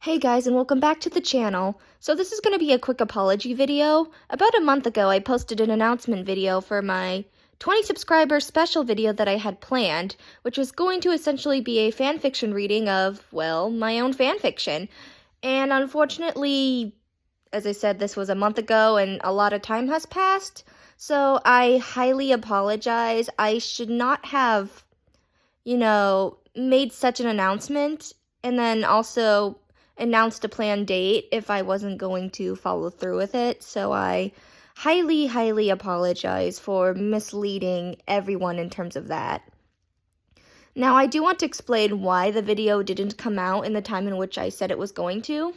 Hey guys, and welcome back to the channel. So this is going to be a quick apology video. About a month ago, I posted an announcement video for my 20 subscriber special video that I had planned, which was going to essentially be a fan fiction reading of, well, my own fan fiction. And unfortunately, as I said, this was a month ago and a lot of time has passed. So I highly apologize. I should not have, made such an announcement and then also announced a planned date if I wasn't going to follow through with it. So I highly, highly apologize for misleading everyone in terms of that. Now, I do want to explain why the video didn't come out in the time in which I said it was going to.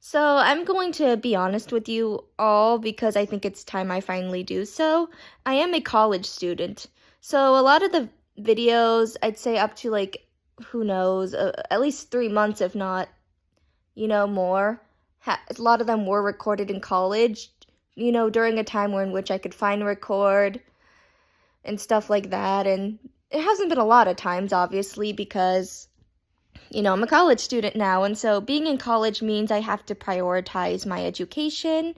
So I'm going to be honest with you all because I think it's time I finally do so. I am a college student. So a lot of the videos, I'd say up to who knows, at least 3 months, if not more. A lot of them were recorded in college, during a time in which I could find record and stuff like that. And it hasn't been a lot of times, obviously, because, I'm a college student now. And so being in college means I have to prioritize my education.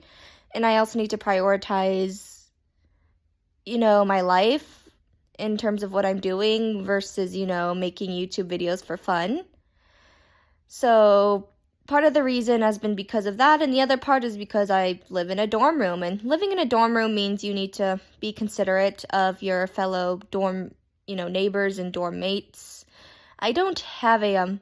And I also need to prioritize, my life in terms of what I'm doing versus, making YouTube videos for fun. So part of the reason has been because of that, and the other part is because I live in a dorm room, and living in a dorm room means you need to be considerate of your fellow dorm, neighbors and dorm mates. I don't have a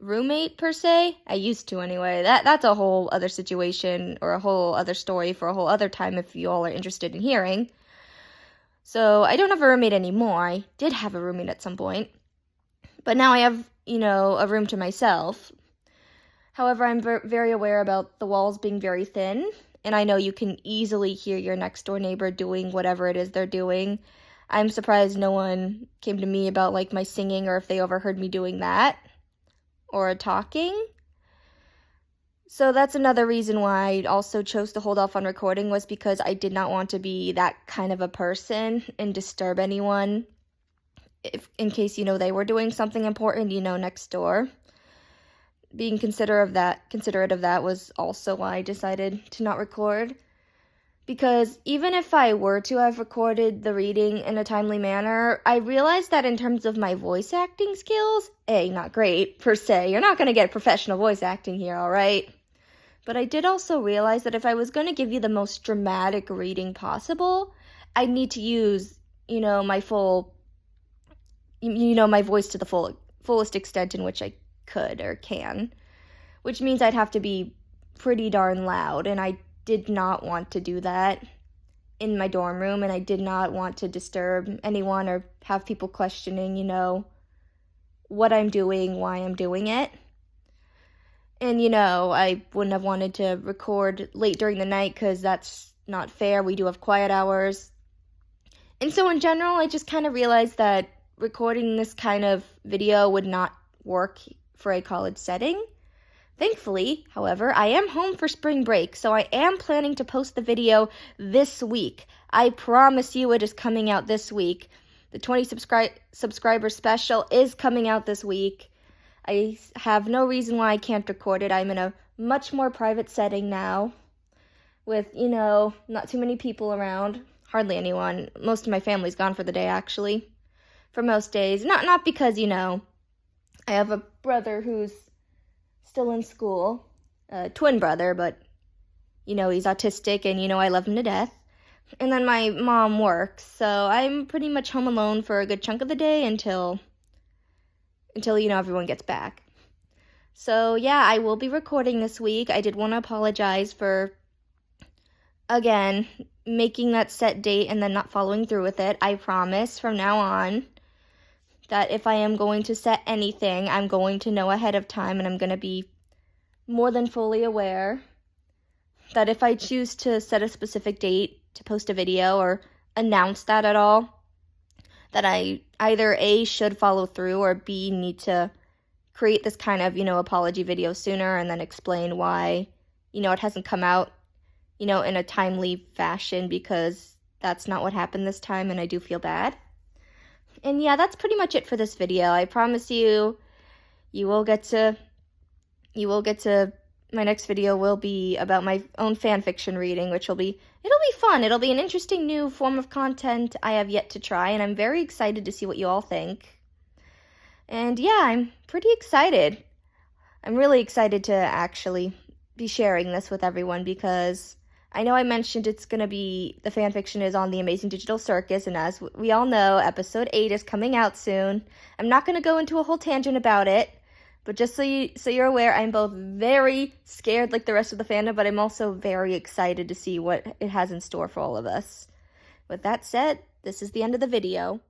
roommate per se. I used to anyway. That's a whole other situation or a whole other story for a whole other time if you all are interested in hearing. So I don't have a roommate anymore. I did have a roommate at some point, but now I have, a room to myself. However, I'm very aware about the walls being very thin, and I know you can easily hear your next door neighbor doing whatever it is they're doing. I'm surprised no one came to me about my singing or if they overheard me doing that or talking. So that's another reason why I also chose to hold off on recording, was because I did not want to be that kind of a person and disturb anyone in case, they were doing something important, next door. Being considerate of that was also why I decided to not record. Because even if I were to have recorded the reading in a timely manner, I realized that in terms of my voice acting skills, not great per se. You're not going to get professional voice acting here, all right? But I did also realize that if I was going to give you the most dramatic reading possible, I'd need to use, my full, my voice to the fullest extent in which I could or can, which means I'd have to be pretty darn loud, and I did not want to do that in my dorm room, and I did not want to disturb anyone or have people questioning, what I'm doing, why I'm doing it. And, I wouldn't have wanted to record late during the night because that's not fair. We do have quiet hours. And so in general, I just kind of realized that recording this kind of video would not work for a college setting. Thankfully, however, I am home for spring break, so I am planning to post the video this week. I promise you it is coming out this week. The 20 subscriber special is coming out this week. I have no reason why I can't record it. I'm in a much more private setting now with, not too many people around. Hardly anyone. Most of my family's gone for the day, actually, for most days. Not because, I have a brother who's still in school, a twin brother, but, he's autistic and, I love him to death. And then my mom works, so I'm pretty much home alone for a good chunk of the day until everyone gets back. So, yeah, I will be recording this week. I did want to apologize for, again, making that set date and then not following through with it. I promise from now on that if I am going to set anything, I'm going to know ahead of time, and I'm going to be more than fully aware that if I choose to set a specific date to post a video or announce that at all, that I either A, should follow through, or B, need to create this kind of, apology video sooner and then explain why, it hasn't come out, in a timely fashion, because that's not what happened this time, and I do feel bad. And yeah, that's pretty much it for this video. I promise you, you will get to you will get to, my next video will be about my own fan fiction reading, which it'll be fun. It'll be an interesting new form of content I have yet to try, and I'm very excited to see what you all think. And yeah, I'm pretty excited. I'm really excited to actually be sharing this with everyone, because I know I mentioned it's going to be, the fanfiction is on the Amazing Digital Circus, and as we all know, episode 8 is coming out soon. I'm not going to go into a whole tangent about it, but just so you're aware, I'm both very scared like the rest of the fandom, but I'm also very excited to see what it has in store for all of us. With that said, this is the end of the video.